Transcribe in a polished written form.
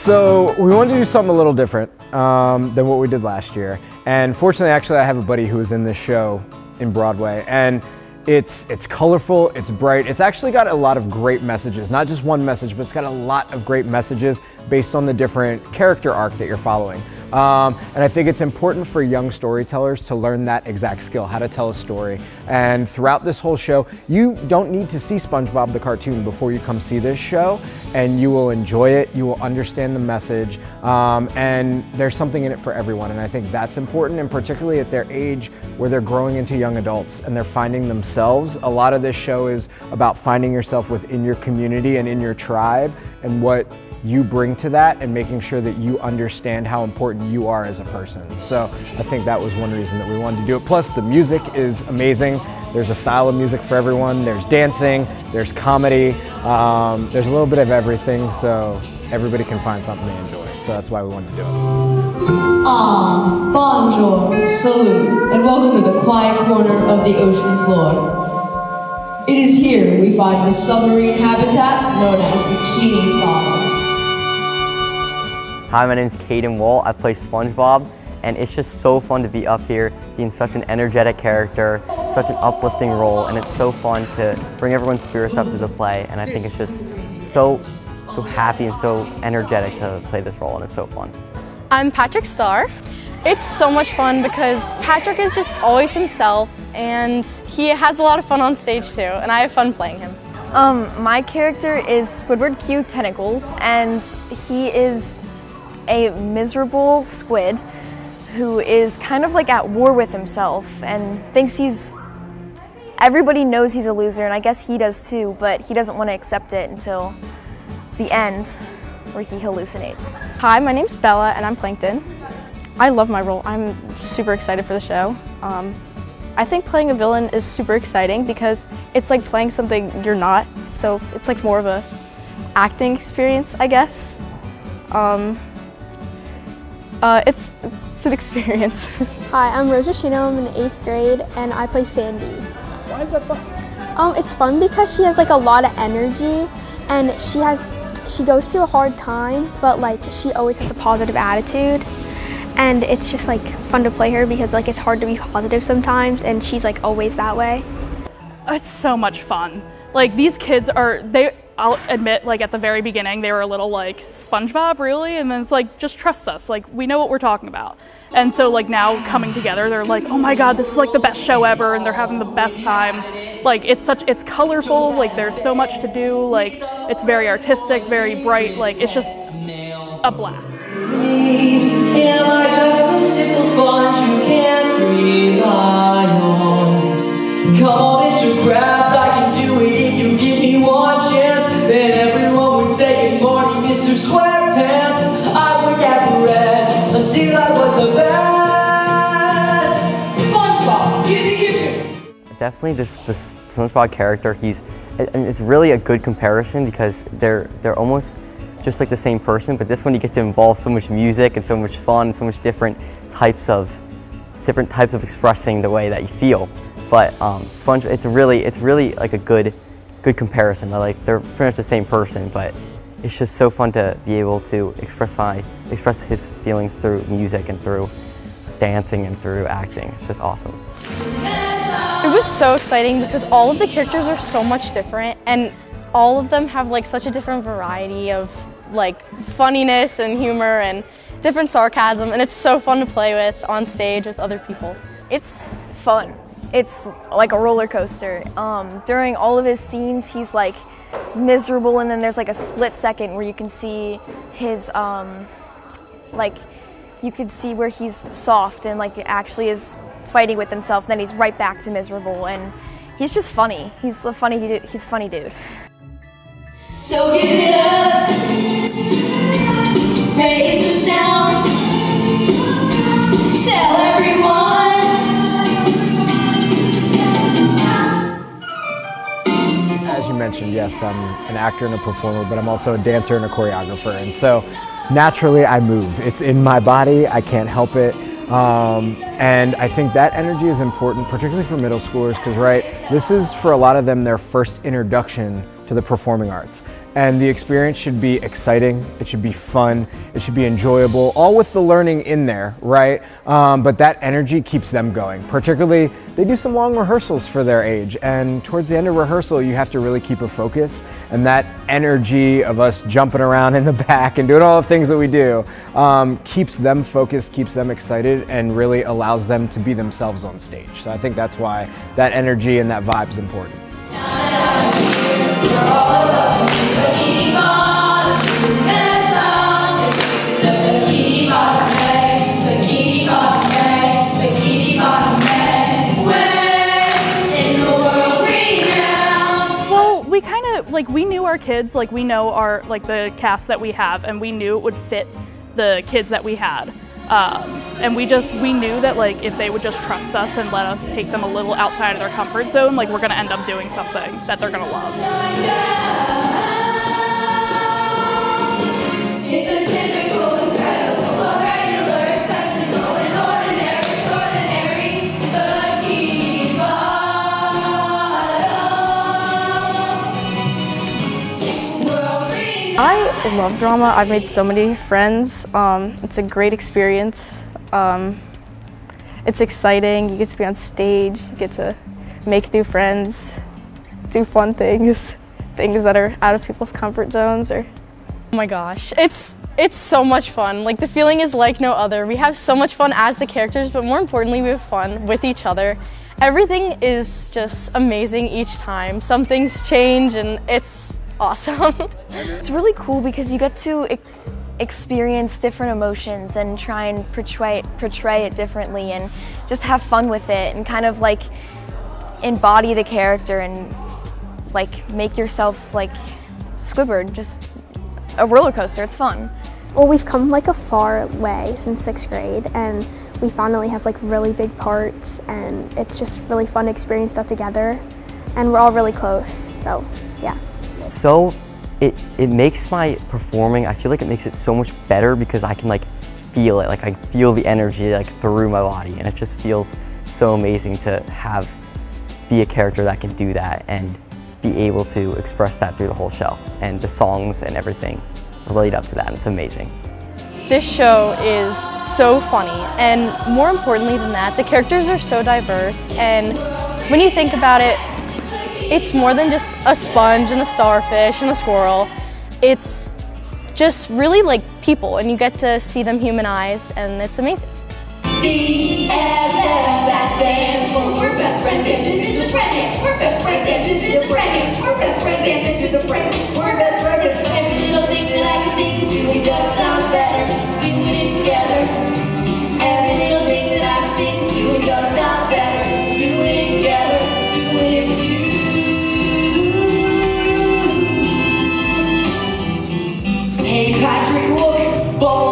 So we wanted to do something a little different than what we did last year. And fortunately, actually, I have a buddy who was in this show in Broadway. And it's colorful, it's bright. It's actually got a lot of great messages. Not just one message, but it's got a lot of great messages based on the different character arc that you're following. And I think it's important for young storytellers to learn that exact skill, how to tell a story. And throughout this whole show, you don't need to see SpongeBob the cartoon before you come see this show, and you will enjoy it, you will understand the message, and there's something in it for everyone. And I think that's important, and particularly at their age where they're growing into young adults and they're finding themselves. A lot of this show is about finding yourself within your community and in your tribe, and what you bring to that, and making sure that you understand how important you are as a person. So I think that was one reason that we wanted to do it. Plus the music is amazing. There's a style of music for everyone. There's dancing, there's comedy, there's a little bit of everything, so everybody can find something they enjoy. So that's why we wanted to do it. Bonjour, salute, and welcome to the quiet corner of the ocean floor. It is here we find the submarine habitat known as Bikini Bottom. Hi, my name is Caden Wool. I play SpongeBob, and it's just so fun to be up here, being such an energetic character, such an uplifting role, and it's so fun to bring everyone's spirits up to the play, and I think it's just so happy and so energetic to play this role, and it's so fun. I'm Patrick Starr. It's so much fun because Patrick is just always himself, and he has a lot of fun on stage too, and I have fun playing him. My character is Squidward Q Tentacles, and he is a miserable squid who is kind of like at war with himself and thinks everybody knows he's a loser, and I guess he does too, but he doesn't want to accept it until the end where he hallucinates. Hi, my name's Bella and I'm Plankton. I love my role. I'm super excited for the show. I think playing a villain is super exciting because it's like playing something you're not, so it's like more of a acting experience, I guess. It's an experience. Hi, I'm Rosa Shino. I'm in the 8th grade and I play Sandy. Why is that fun? It's fun because she has like a lot of energy, and she goes through a hard time, but like she always has a positive attitude, and it's just like fun to play her because like it's hard to be positive sometimes, and she's like always that way. It's so much fun. Like these kids I'll admit, like at the very beginning, they were a little like, SpongeBob, really? And then it's like, just trust us, like we know what we're talking about. And so like now coming together, they're like, oh my God, this is like the best show ever, and they're having the best time. Like it's colorful, like there's so much to do, like it's very artistic, very bright, like it's just a blast. Am I just a simple sponge you can't rely on? Come on, Mr. Krabs, I can do it if you give me one chance. Then everyone would say good morning, Mr. Squarepants. I would never rest until I was the best. SpongeBob, give. Definitely this SpongeBob character, it's really a good comparison because they're almost just like the same person, but this one you get to involve so much music and so much fun and so much different types of expressing the way that you feel. But it's really like a good comparison. Like they're pretty much the same person, but it's just so fun to be able to express his feelings through music and through dancing and through acting. It's just awesome. It was so exciting because all of the characters are so much different, and all of them have like such a different variety of like funniness and humor and different sarcasm, and it's so fun to play with on stage with other people. It's fun. It's like a roller coaster. During all of his scenes, he's like miserable, and then there's like a split second where you can see his you could see where he's soft and like actually is fighting with himself, and then he's right back to miserable, and he's just funny. He's a funny dude. So give it up, raise the sound, tell everyone. As you mentioned, yes, I'm an actor and a performer, but I'm also a dancer and a choreographer, and so naturally I move. It's in my body, I can't help it. And I think that energy is important, particularly for middle schoolers, because this is for a lot of them their first introduction to the performing arts. and the experience should be exciting, it should be fun, it should be enjoyable, all with the learning in there, right? But that energy keeps them going. Particularly, they do some long rehearsals for their age, and towards the end of rehearsal, you have to really keep a focus, and that energy of us jumping around in the back and doing all the things that we do keeps them focused, keeps them excited, and really allows them to be themselves on stage. So I think that's why that energy and that vibe is important. Well, we kind of, like, we knew our kids, like, we know our, like, the cast that we have, and we knew it would fit the kids that we had. And we knew that, like, if they would just trust us and let us take them a little outside of their comfort zone, like, we're gonna end up doing something that they're gonna love. It's a typical, incredible, regular, exceptional, and ordinary, extraordinary, the key I love drama. I've made so many friends. It's a great experience. It's exciting. You get to be on stage. You get to make new friends, do fun things that are out of people's comfort zones. Oh my gosh, it's so much fun. Like, the feeling is like no other. We have so much fun as the characters, but more importantly, we have fun with each other. Everything is just amazing each time. Some things change, and it's awesome. It's really cool because you get to experience different emotions and try and portray it differently and just have fun with it and kind of like embody the character and like make yourself like Squidward, just a roller coaster. It's fun. Well, we've come like a far way since 6th grade, and we finally have like really big parts, and it's just really fun to experience that together, and we're all really close, so yeah. So it makes my performing, I feel like it makes it so much better because I can like feel it, like I feel the energy like through my body, and it just feels so amazing to be a character that can do that and be able to express that through the whole show, and the songs and everything relate up to that, and it's amazing. This show is so funny, and more importantly than that, the characters are so diverse, and when you think about it, it's more than just a sponge and a starfish and a squirrel. It's just really like people, and you get to see them humanized, and it's amazing. BFF, that stands for we're best friends and this is the trend dance. We're best friends and this is the trend dance. We're best friends and this is the trend. We're best friends and every little thing that I can think of doing just sounds better. Doing it together. Every little thing that I can think of doing just sounds better. Doing it together. Doing it with you. Hey Patrick, look, bubble